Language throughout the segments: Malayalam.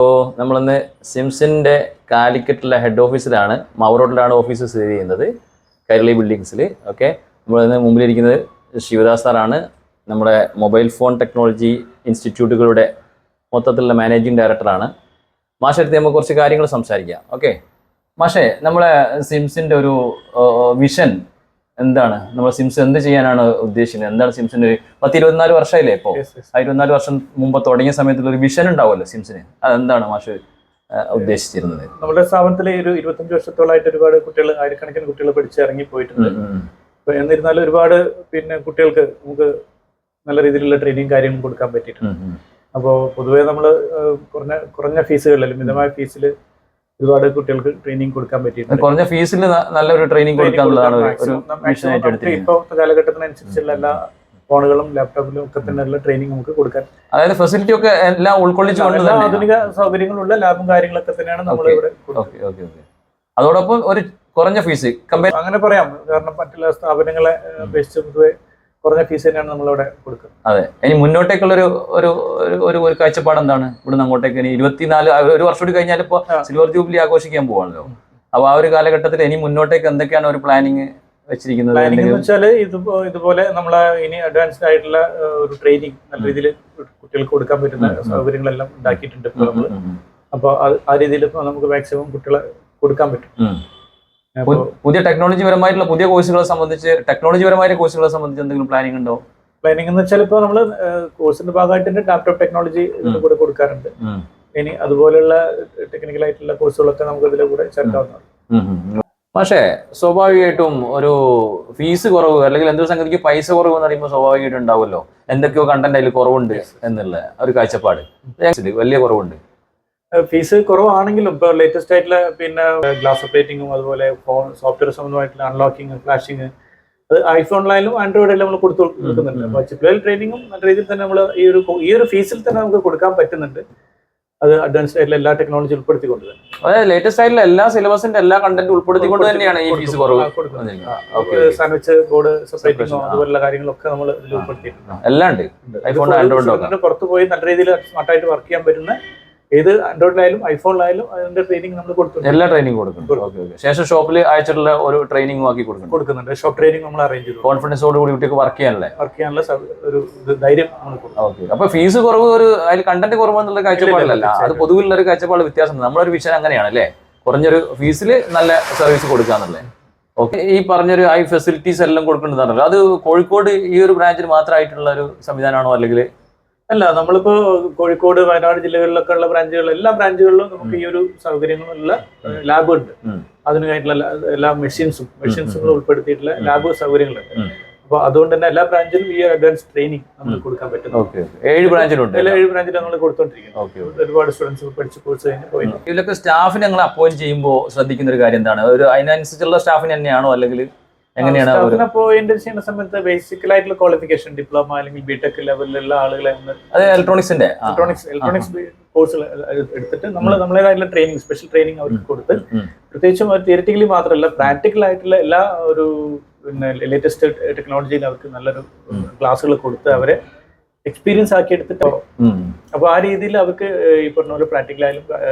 അപ്പോൾ നമ്മളിന്ന് സിംസിൻ്റെ കാലിക്കറ്റിലെ ഹെഡ് ഓഫീസിലാണ്, മാവൂർ ഓഫീസ് സ്ഥിതി ചെയ്യുന്നത്, കൈരളി ബിൽഡിങ്സിൽ. ഓക്കെ, നമ്മളിന്ന് മുമ്പിലിരിക്കുന്നത് ശിവദാസ് സാറാണ്, നമ്മുടെ മൊബൈൽ ഫോൺ ടെക്നോളജി ഇൻസ്റ്റിറ്റ്യൂട്ടുകളുടെ മൊത്തത്തിലുള്ള മാനേജിങ് ഡയറക്ടറാണ്. മാഷെടുത്ത് നമുക്ക് കുറച്ച് കാര്യങ്ങൾ സംസാരിക്കാം. ഓക്കെ മാഷേ, നമ്മളെ സിംസിൻ്റെ ഒരു വിഷൻ എന്താണ്? നമ്മൾ സിംസ് എന്ത് ചെയ്യാനാണ് ഉദ്ദേശിക്കുന്നത്? എന്താണ് സിംസിന് 10-24 വർഷമായില്ലേ ഇപ്പോൾ? 24 വർഷം മുമ്പ് തുടങ്ങിയ സമയത്തുള്ള ഒരു വിഷൻ ഉണ്ടാവുമല്ലോ സിംസിന്, അതെന്താണ് മാഷ് ഉദ്ദേശിച്ചിരുന്നത്? നമ്മുടെ സ്ഥാപനത്തിൽ ഒരു 25 വർഷത്തോളായിട്ട് ഒരുപാട് കുട്ടികൾ, ആയിരക്കണക്കിന് കുട്ടികൾ പഠിച്ച് ഇറങ്ങി പോയിട്ടുണ്ട്. എന്നിരുന്നാലും ഒരുപാട് കുട്ടികൾക്ക് നമുക്ക് നല്ല രീതിയിലുള്ള ട്രെയിനിങ് കാര്യങ്ങളും കൊടുക്കാൻ പറ്റിയിട്ടുണ്ട്. അപ്പോൾ പൊതുവേ നമ്മൾ കുറഞ്ഞ ഫീസുകളിൽ, മിതമായ ഫീസിൽ ഒരുപാട് കുട്ടികൾക്ക് ട്രെയിനിങ് കൊടുക്കാൻ പറ്റിയിട്ടുണ്ട്. കുറഞ്ഞ ഫീസിൽ നല്ലൊരു ട്രെയിനിങ് കൊടുക്കാനുള്ളതാണ് ഇപ്പോഴത്തെ കാലഘട്ടത്തിനനുസരിച്ചുള്ള എല്ലാ ഫോണുകളും ലാപ്ടോപ്പിലും ഒക്കെ തന്നെയുള്ള ട്രെയിനിങ് നമുക്ക് കൊടുക്കാൻ, അതായത് ഫെസിലിറ്റി ഒക്കെ എല്ലാം ഉൾക്കൊള്ളിച്ചുകൊണ്ട് ആധുനിക സൗകര്യങ്ങളുള്ള ലാബും കാര്യങ്ങളൊക്കെ തന്നെയാണ് നമ്മൾ ഇവിടെ. അതോടൊപ്പം ഒരു കുറഞ്ഞ ഫീസ് അങ്ങനെ പറയാം, കാരണം മറ്റുള്ള സ്ഥാപനങ്ങളെ അപേക്ഷിച്ച് പൊതുവെ കുറഞ്ഞ ഫീസ് തന്നെയാണ് നമ്മളിവിടെ കൊടുക്കുന്നത്. അതെ, ഇനി മുന്നോട്ടേക്കുള്ളൊരു ഒരു ഒരു ഒരു കാഴ്ചപ്പാട് എന്താണ് ഇവിടുന്ന് അങ്ങോട്ടേക്ക്? ഇനി 24 ഒരു വർഷം കൂടി കഴിഞ്ഞാൽ ഇപ്പോൾ സിൽവർ ജൂബിലി ആഘോഷിക്കാൻ പോവാണല്ലോ. അപ്പോൾ ആ ഒരു കാലഘട്ടത്തിൽ ഇനി മുന്നോട്ടേക്ക് എന്തൊക്കെയാണ് ഒരു പ്ലാനിങ് വെച്ചിരിക്കുന്നത്? പ്ലാനിങ് എന്ന് വെച്ചാൽ ഇതുപോലെ നമ്മളെ ഇനി അഡ്വാൻസ്ഡ് ആയിട്ടുള്ള ഒരു ട്രെയിനിങ് നല്ല രീതിയിൽ കുട്ടികൾക്ക് കൊടുക്കാൻ പറ്റുന്ന സൗകര്യങ്ങളെല്ലാം ഉണ്ടാക്കിയിട്ടുണ്ട് ഇപ്പോൾ നമ്മൾ. അപ്പോൾ ആ രീതിയിൽ ഇപ്പോൾ നമുക്ക് മാക്സിമം കുട്ടികളെ കൊടുക്കാൻ പറ്റും. പുതിയ ടെക്നോളജി പരമായിട്ടുള്ള പുതിയ കോഴ്സുകളെ സംബന്ധിച്ച്, ടെക്നോളജി പരമായ കോഴ്സുകളെ സംബന്ധിച്ച് എന്തെങ്കിലും പ്ലാനിങ് ഉണ്ടോ? പ്ലാനിങ് എന്ന് വെച്ചാൽ ഇപ്പോൾ നമ്മൾ കോഴ്സിന്റെ ഭാഗമായിട്ട് ലാപ്ടോപ്പ് ടെക്നോളജി ഇതിന്റെ കൂടെ കൊടുക്കാറുണ്ട്. ഇനി അതുപോലെയുള്ള ടെക്നിക്കൽ ആയിട്ടുള്ള കോഴ്സുകളൊക്കെ നമുക്ക് ഇതിലെ കൂടെ ചേർക്കാവുന്നതാണ്. പക്ഷേ സ്വാഭാവികമായിട്ടും ഒരു ഫീസ് കുറവ് അല്ലെങ്കിൽ എന്തൊരു സംഗതിക്ക് പൈസ കുറവ് എന്ന് പറയുമ്പോൾ സ്വാഭാവികമായിട്ടും ഉണ്ടാവുമല്ലോ, എന്തൊക്കെയോ കണ്ടന്റ് അതിൽ കുറവുണ്ട് എന്നുള്ള ഒരു കാഴ്ചപ്പാട് വലിയ കുറവുണ്ട്. ഫീസ് കുറവാണെങ്കിലും ഇപ്പോൾ ലേറ്റസ്റ്റ് ആയിട്ടുള്ള ഗ്ലാസ് ഓപ്പറേറ്റിങ്ങും അതുപോലെ ഫോൺ സോഫ്റ്റ്വെയർ സംബന്ധമായിട്ടുള്ള അൺലോക്കിങ്, ഫ്ലാഷിങ്, അത് ഐഫോണിലായാലും ആൻഡ്രോയിഡിലും നമ്മൾ കൊടുക്കുന്നുണ്ട്. അപ്പോൾ ചിപ്പ് ലെവൽ ട്രെയിനിങ്ങും നല്ല രീതിയിൽ തന്നെ നമ്മൾ ഈ ഒരു ഫീസിൽ തന്നെ നമുക്ക് കൊടുക്കാൻ പറ്റുന്നുണ്ട്. അത് അഡ്വാൻസ്ഡ് ആയിട്ടുള്ള എല്ലാ ടെക്നോളജി ഉൾപ്പെടുത്തിക്കൊണ്ട് തന്നെ, അതായത് ലേറ്റസ്റ്റ് ആയിട്ടുള്ള എല്ലാ സിലബസിന്റെ എല്ലാ കണ്ടന്റ് ഉൾപ്പെടുത്തിക്കൊണ്ട് തന്നെയാണ് ഈ ഫീസ് കുറവ് കൊടുക്കുന്നത്. സാൻഡ്വിച്ച് ബോർഡ് സെപ്പറേറ്റിങ്ങോ അതുപോലുള്ള കാര്യങ്ങളൊക്കെ നമ്മൾ ഇതിൽ ഉൾപ്പെടുത്തിയിട്ടുണ്ട്. എല്ലാം ഉണ്ട്. ഐഫോൺ ആൻഡ്രോയിഡ് പുറത്ത് പോയി നല്ല രീതിയിൽ സ്മാർട്ടായിട്ട് വർക്ക് ചെയ്യാൻ പറ്റുന്ന ഏത് ആൻഡ്രോയിഡിലായാലും ഐഫോണിലായാലും അതിന്റെ ട്രെയിനിങ് നമ്മൾ കൊടുക്കുന്നുണ്ട്. എല്ലാ ട്രെയിനിങ് കൊടുക്കുന്നുണ്ട്. ശേഷം ഷോപ്പിൽ അയച്ചിട്ടുള്ള ഒരു ട്രെയിനിങ് ആക്കി കൊടുക്കുന്നുണ്ട്. ഷോപ്പ് ട്രെയിനിങ് നമ്മൾ അറേഞ്ച് ചെയ്തു. കോൺഫിഡൻസോട് കൂടി കുട്ടിക്ക് വർക്ക് ചെയ്യാനുള്ള ഒരു ധൈര്യം നമ്മൾ കൊടുക്കും. ഓക്കെ, അപ്പൊ ഫീസ് കുറവ്, ഒരു അതിൽ കണ്ടന്റ് കുറവ് എന്നുള്ള കാഴ്ചപ്പാടിലല്ല, അത് പൊതുവിലുള്ള ഒരു കാഴ്ചപ്പാട് വ്യത്യാസം. നമ്മളൊരു വിഷയം അങ്ങനെയാണ് അല്ലേ, കുറഞ്ഞൊരു ഫീസിൽ നല്ല സർവീസ് കൊടുക്കാന്നുള്ളത്. ഓക്കെ, ഈ പറഞ്ഞൊരു ഹൈ ഫെസിലിറ്റീസ് എല്ലാം കൊടുക്കേണ്ടതാണല്ലോ, അത് കോഴിക്കോട് ഈ ഒരു ബ്രാഞ്ചിന് മാത്രമായിട്ടുള്ള ഒരു സംവിധാനമാണോ? അല്ലെങ്കിൽ അല്ല, നമ്മളിപ്പോ കോഴിക്കോട്, വയനാട് ജില്ലകളിലൊക്കെ ഉള്ള ബ്രാഞ്ചുകളിൽ, എല്ലാ ബ്രാഞ്ചുകളിലും നമുക്ക് ഈ ഒരു സൗകര്യങ്ങളുള്ള ലാബ് ഉണ്ട്. അതിനായിട്ടുള്ള എല്ലാ മെഷീൻസും ഉൾപ്പെടുത്തിയിട്ടുള്ള ലാബ് സൗകര്യങ്ങളുണ്ട്. അപ്പൊ അതുകൊണ്ട് തന്നെ എല്ലാ ബ്രാഞ്ചിലും ഈ അഡ്വാൻസ് ട്രെയിനിങ് നമുക്ക് കൊടുക്കാൻ പറ്റും. 7 ബ്രാഞ്ചിലുണ്ട്. എല്ലാ 7 ബ്രാഞ്ചിലും നമ്മൾ കൊടുത്തോണ്ടിരിക്കുന്നത്. ഒരുപാട് സ്റ്റുഡൻസ് പഠിച്ച് കോഴ്സ് കഴിഞ്ഞ് പോയി. ഇതിലൊക്കെ സ്റ്റാഫിനെ നിങ്ങൾ അപ്പോയിന്റ് ചെയ്യുമ്പോൾ ശ്രദ്ധിക്കുന്ന ഒരു കാര്യം എന്താണ്? ഒരു അതിനനുസരിച്ചുള്ള സ്റ്റാഫിന് തന്നെയാണോ, അല്ലെങ്കിൽ എങ്ങനെയാണ്? അപ്പോയിന്റ് ചെയ്യുന്ന സമയത്ത് ബേസിക്കൽ ആയിട്ടുള്ള ക്വാളിഫിക്കേഷൻ, ഡിപ്ലോമ അല്ലെങ്കിൽ ബിടെക് ലെവലിലുള്ള ആളുകളെ ഇലക്ട്രോണിക്സ് കോഴ്സ് എടുത്തിട്ട് നമ്മളേതായിട്ടുള്ള ട്രെയിനിങ്, സ്പെഷ്യൽ ട്രെയിനിങ് അവർക്ക് കൊടുത്ത്, പ്രത്യേകിച്ചും തിയറിറ്റിക്കലി മാത്രമല്ല പ്രാക്ടിക്കൽ ആയിട്ടുള്ള എല്ലാ ഒരു ലേറ്റസ്റ്റ് ടെക്നോളജിയിൽ അവർക്ക് നല്ലൊരു ക്ലാസ്സുകൾ കൊടുത്ത് അവരെ എക്സ്പീരിയൻസ് ആക്കി എടുത്തിട്ടോ. അപ്പൊ ആ രീതിയിൽ അവർക്ക് ഈ പറഞ്ഞ പോലെ പ്രാക്ടിക്കലായാലും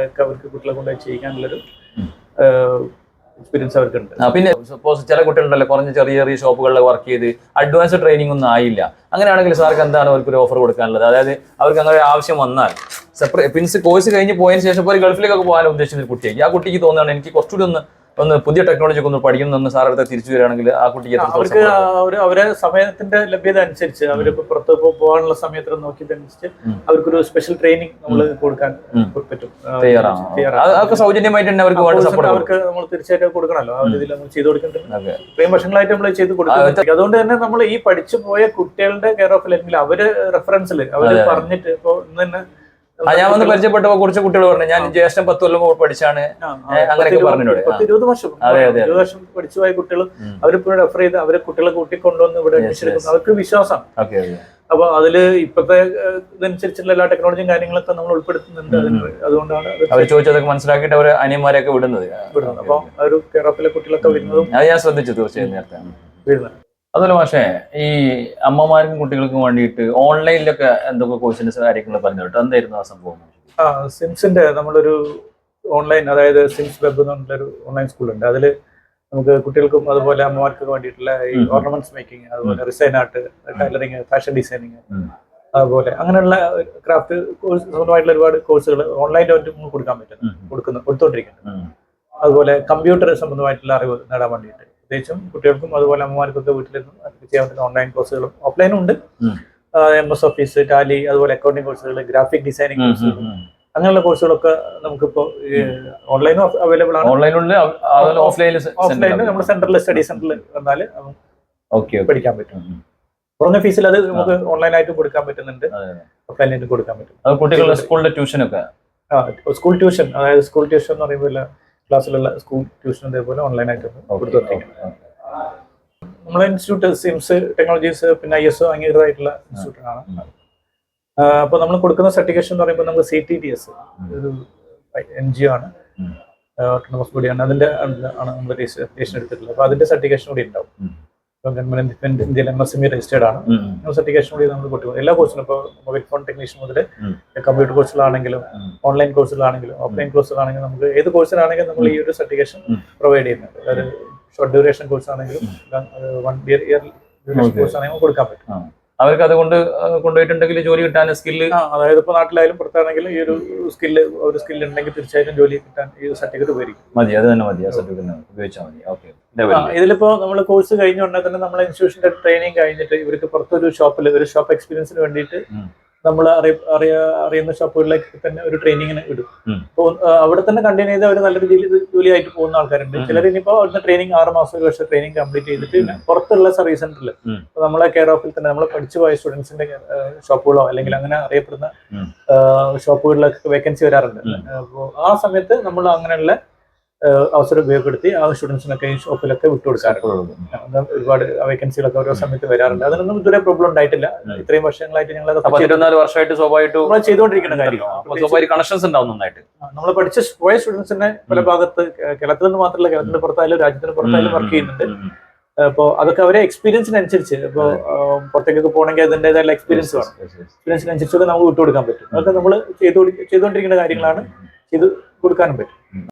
അവർക്ക് കുട്ടികളെ കൊണ്ട് ചെയ്യാനുള്ളൊരു എക്സ്പീരിയൻസ് അവർക്കുണ്ട്. പിന്നെ സപ്പോസ് ചില കുട്ടികളുണ്ടല്ലോ കുറഞ്ഞ ചെറിയ ഷോപ്പുകളിൽ വർക്ക് ചെയ്ത് അഡ്വാൻസ് ട്രെയിനിങ് ഒന്നും ആയില്ല, അങ്ങനെയാണെങ്കിൽ സാർക്ക് എന്താണ് അവർക്ക് ഒരു ഓഫർ കൊടുക്കാനുള്ളത്? അതായത് അവർക്ക് അങ്ങനെ ആവശ്യം വന്നാൽ സെപ്പറേറ്റ് കോഴ്സ് കഴിഞ്ഞ് പോയതിനു ശേഷം ഇപ്പോൾ ഗൾഫിലേക്കൊക്കെ പോകാൻ ഉദ്ദേശിക്കുന്ന ഒരു കുട്ടിയായി, ആ കുട്ടിക്ക് തോന്നുകയാണ് എനിക്ക് കുറച്ചുകൂടി ഒന്ന് പുതിയ ടെക്നോളജി ഒക്കെ ഒന്ന് പഠിക്കുന്നതെന്ന് സാർ അടുത്ത് തിരിച്ചു വരികയാണെങ്കിൽ ആ കുട്ടിക്ക് അവർക്ക് അവരെ സമയത്തിന്റെ ലഭ്യത അനുസരിച്ച് അവരിപ്പോ പുറത്ത് പോകാനുള്ള സമയത്ത് നോക്കിയതനുസരിച്ച് അവർക്കൊരു സ്പെഷ്യൽ ട്രെയിനിങ് നമ്മൾ കൊടുക്കാൻ പറ്റും. സൗജന്യമായിട്ട് തന്നെ അവർക്ക് നമ്മൾ തീർച്ചയായിട്ടും കൊടുക്കണമല്ലോ, ആ രീതിയിൽ നമ്മൾ ചെയ്തു കൊടുക്കേണ്ടത് ഇത്രയും വർഷങ്ങളായിട്ട് നമ്മൾ ചെയ്ത് കൊടുക്കുന്നത്. അതുകൊണ്ട് തന്നെ നമ്മൾ ഈ പഠിച്ചു പോയ കുട്ടികളുടെ കെയർ ഓഫ് അല്ലെങ്കിൽ അവര് റെഫറൻസിൽ അവര് പറഞ്ഞിട്ട് ഇപ്പൊ ഇന്ന് തന്നെ ഞാൻ വന്ന് പരിചയപ്പെട്ടപ്പോ കുറച്ച് കുട്ടികൾ പറഞ്ഞു, ഞാൻ ജ്യേഷ്ഠം 10 കൊല്ലം പഠിച്ചാണ്, അങ്ങനെയൊക്കെ പറഞ്ഞിട്ടുണ്ട്. 20 വർഷം പഠിച്ചു പോയ കുട്ടികൾ അവരിപ്പോഴും റെഫർ ചെയ്ത് അവരെ കുട്ടികളെ കൂട്ടിക്കൊണ്ടുവന്ന് ഇവിടെ അഡ്മിഷൻ എടുക്കുന്നു. അവർക്ക് വിശ്വാസം. അപ്പൊ അതില് ഇപ്പോഴത്തെ ഇതനുസരിച്ചുള്ള എല്ലാ ടെക്നോളജിയും കാര്യങ്ങളൊക്കെ നമ്മൾ ഉൾപ്പെടുത്തുന്നുണ്ട്. അതുകൊണ്ടാണ് അവർ ചോദിച്ചതൊക്കെ മനസ്സിലാക്കിയിട്ട് അവർ അനിയന്മാരെയൊക്കെ വിടുന്നത്. അപ്പൊ ഒരു കെയർ ഓഫിലെ കുട്ടികളൊക്കെ വരുന്നതും അത് ഞാൻ ശ്രദ്ധിച്ചു തീർച്ചയായും നേരത്തെ വരുന്നത്. അതുപോലെ പക്ഷേ ഈ അമ്മമാർക്കും കുട്ടികൾക്കും വേണ്ടിയിട്ട് ഓൺലൈനിലൊക്കെ എന്തൊക്കെ കോഴ്സിന്റെ കാര്യങ്ങൾ പറഞ്ഞു കേട്ടോ, എന്തായിരുന്നു ആ സംഭവം? സിംസിന്റെ നമ്മളൊരു ഓൺലൈൻ, അതായത് സിംസ് വെബ് എന്ന് പറഞ്ഞൊരു ഓൺലൈൻ സ്കൂളുണ്ട്. അതിൽ നമുക്ക് കുട്ടികൾക്കും അതുപോലെ അമ്മമാർക്കൊക്കെ വേണ്ടിയിട്ടുള്ള ഈ ഓർണമെന്റ്സ് മേക്കിംഗ്, അതുപോലെ resin art, tailoring, fashion designing, അതുപോലെ അങ്ങനെയുള്ള ക്രാഫ്റ്റ് കോഴ്സ് സ്വന്തമായിട്ടുള്ള ഒരുപാട് കോഴ്സുകൾ ഓൺലൈനായിട്ട് നമുക്ക് കൊടുത്തുകൊണ്ടിരിക്കുന്നുണ്ട്. അതുപോലെ കമ്പ്യൂട്ടർ സംബന്ധമായിട്ടുള്ള അറിവ് നേടാൻ വേണ്ടിയിട്ട് പ്രത്യേകിച്ചും കുട്ടികൾക്കും അതുപോലെ അമ്മമാർക്കൊക്കെ വീട്ടിലിരുന്ന് ചെയ്യാൻ പറ്റുന്ന ഓൺലൈൻ കോഴ്സുകളും ഓഫ്ലൈനും ഉണ്ട്. MS ഓഫീസ്, ടാലി, അതുപോലെ അക്കൗണ്ടിങ് കോഴ്സുകൾ, ഗ്രാഫിക് ഡിസൈനിങ് കോഴ്സുകൾ, അങ്ങനെയുള്ള കോഴ്സുകളൊക്കെ നമുക്കിപ്പോൾ ഓൺലൈനും അവൈലബിൾ ആണ്. ഓഫ്ലൈനിൽ നമ്മുടെ സെന്ററിൽ, സ്റ്റഡി സെന്ററിൽ വന്നാൽ പഠിക്കാൻ പറ്റും. കുറഞ്ഞ ഫീസിൽ അത് നമുക്ക് ഓൺലൈനായിട്ടും കൊടുക്കാൻ പറ്റുന്നുണ്ട്, ഓഫ്ലൈനായിട്ടും കൊടുക്കാൻ പറ്റും. കുട്ടികളുടെ സ്കൂളിലെ ട്യൂഷനൊക്കെ സ്കൂൾ ട്യൂഷൻ, അതായത് സ്കൂൾ ട്യൂഷൻ എന്ന് പറയുമ്പോൾ ക്ലാസ്സിലുള്ള സ്കൂൾ ട്യൂഷൻ ഇതേപോലെ ഓൺലൈനായിട്ട് കൊടുത്തുകൊണ്ടിരിക്കുന്നത്. നമ്മളെ ഇൻസ്റ്റിറ്റ്യൂട്ട് സിംസ് ടെക്നോളജീസ് പിന്നെ ISO അംഗീകൃതമായിട്ടുള്ള ഇൻസ്റ്റിറ്റ്യൂട്ടാണ്. അപ്പോൾ നമ്മൾ കൊടുക്കുന്ന സർട്ടിഫിക്കേഷൻ എന്ന് പറയുമ്പോൾ നമുക്ക് CTTS ഒരു NGO ആണ്, ഓട്ടോണമസ് ബോഡിയാണ്, അതിന്റെ ആണ് നമ്മൾ രജിസ്ട്രേഷൻ എടുത്തിട്ടുള്ളത്. അപ്പോൾ അതിന്റെ സർട്ടിഫിക്കേഷൻ കൂടി ഉണ്ടാവും. ഗവൺമെന്റ് ഇന്ത്യയിൽ MSME രജിസ്റ്റേർഡ് ആണ്. സർട്ടിഫിക്കേഷൻ കൂടി നമ്മൾ കൊടുക്കും എല്ലാ കോഴ്സിനും. ഇപ്പോൾ മൊബൈൽ ഫോൺ ടെക്നീഷ്യൻ മുതൽ കമ്പ്യൂട്ടർ കോഴ്സുകളാണെങ്കിലും ഓൺലൈൻ കോഴ്സുകളാണെങ്കിലും ഓഫ്ലൈൻ കോഴ്സുകളാണെങ്കിലും നമുക്ക് ഏത് കോഴ്സിനാണെങ്കിലും നമ്മൾ ഈ ഒരു സർട്ടിഫിക്കേഷൻ പ്രൊവൈഡ് ചെയ്യുന്നുണ്ട്. അതായത് ഷോർട്ട് ഡ്യൂറേഷൻ കോഴ്സ് ആണെങ്കിലും 1 ഇയർ ഡ്യൂറേഷൻ കോഴ്സ് ആണെങ്കിലും കൊടുക്കാൻ പറ്റും. അവർക്ക് അതുകൊണ്ട് കൊണ്ടുപോയിട്ടുണ്ടെങ്കിൽ ജോലി കിട്ടാൻ സ്കില്ല്, അതായത് ഇപ്പോൾ നാട്ടിലായാലും പുറത്താണെങ്കിലും ഈ ഒരു സ്കില്ല് ഉണ്ടെങ്കിൽ തീർച്ചയായിട്ടും ജോലി കിട്ടാൻ ഈ സർട്ടിഫിക്കറ്റ് ഉപകരിക്കും. മതി, അത് തന്നെ മതി, ആ സർട്ടിഫിക്കറ്റ് ഉപയോഗിച്ചാൽ മതി. ഓക്കെ. ഇതിലിപ്പോ നമ്മൾ കോഴ്സ് കഴിഞ്ഞ ഉടനെ തന്നെ നമ്മളെ ഇൻസ്റ്റിറ്റ്യൂഷന്റെ ട്രെയിനിങ് കഴിഞ്ഞിട്ട് ഇവർക്ക് പുറത്തൊരു ഷോപ്പിൽ ഒരു ഷോപ്പ് എക്സ്പീരിയൻസിന് വേണ്ടിയിട്ട് നമ്മൾ അറിയുന്ന ഷോപ്പുകളിലേക്ക് തന്നെ ഒരു ട്രെയിനിങ്ങിന് ഇടും. അപ്പോൾ അവിടെ തന്നെ കണ്ടിന്യൂ ചെയ്ത് അവർ നല്ല രീതിയിൽ ജോലിയായിട്ട് പോകുന്ന ആൾക്കാരുണ്ട്. ചിലർ ഇനിയിപ്പോൾ അവിടുത്തെ ട്രെയിനിങ് 6 മാസം, 1 വർഷം ട്രെയിനിങ് കംപ്ലീറ്റ് ചെയ്തിട്ട് പുറത്തുള്ള സർവീസ് സെന്ററിൽ നമ്മളെ കെയർ ഓഫിൽ തന്നെ നമ്മൾ പഠിച്ചു പോയ സ്റ്റുഡൻസിന്റെ ഷോപ്പുകളോ അല്ലെങ്കിൽ അങ്ങനെ അറിയപ്പെടുന്ന ഷോപ്പുകളിലൊക്കെ വേക്കൻസി വരാറുണ്ട്. അപ്പോൾ ആ സമയത്ത് നമ്മൾ അങ്ങനെയുള്ള അവസരം ഉപയോഗപ്പെടുത്തി ആ സ്റ്റുഡൻസിനൊക്കെ ഈ ഷോപ്പിലൊക്കെ വിട്ടുകൊടുക്കാറുണ്ട്. ഒരുപാട് വേക്കൻസികളൊക്കെ ഓരോ സമയത്ത് വരാറുണ്ട്. അതിനൊന്നും ഇതുവരെ പ്രോബ്ലം ഉണ്ടായിട്ടില്ല. ഇത്രയും വർഷങ്ങളായിട്ട് ഞങ്ങൾ 14 വർഷമായിട്ട് സ്വാഭാവികമായിട്ട് ചെയ്തുകൊണ്ടിരിക്കുന്ന കാര്യമാണ്. കണക്ഷൻസ് ഉണ്ടാവും നന്നായിട്ട്. നമ്മൾ പഠിച്ച പോയ സ്റ്റുഡൻസിനെ പല ഭാഗത്ത് കേരളത്തിൽ നിന്ന് മാത്രമല്ല, കേരളത്തിന്റെ പുറത്തായാലും രാജ്യത്തിന് പുറത്തായാലും വർക്ക് ചെയ്യുന്നുണ്ട്. അപ്പോൾ അതൊക്കെ അവരെ എക്സ്പീരിയൻസിനനുസരിച്ച്, ഇപ്പോൾ പുറത്തേക്കൊക്കെ പോകണമെങ്കിൽ അതിൻ്റെതായുള്ള എക്സ്പീരിയൻസ് വേണം. എക്സ്പീരിയൻസിനനുസരിച്ചൊക്കെ നമുക്ക് വിട്ടുകൊടുക്കാൻ പറ്റും. അതൊക്കെ നമ്മൾ ചെയ്തുകൊണ്ടിരിക്കുന്ന കാര്യങ്ങളാണ്, ചെയ്ത് കൊടുക്കാനും പറ്റും.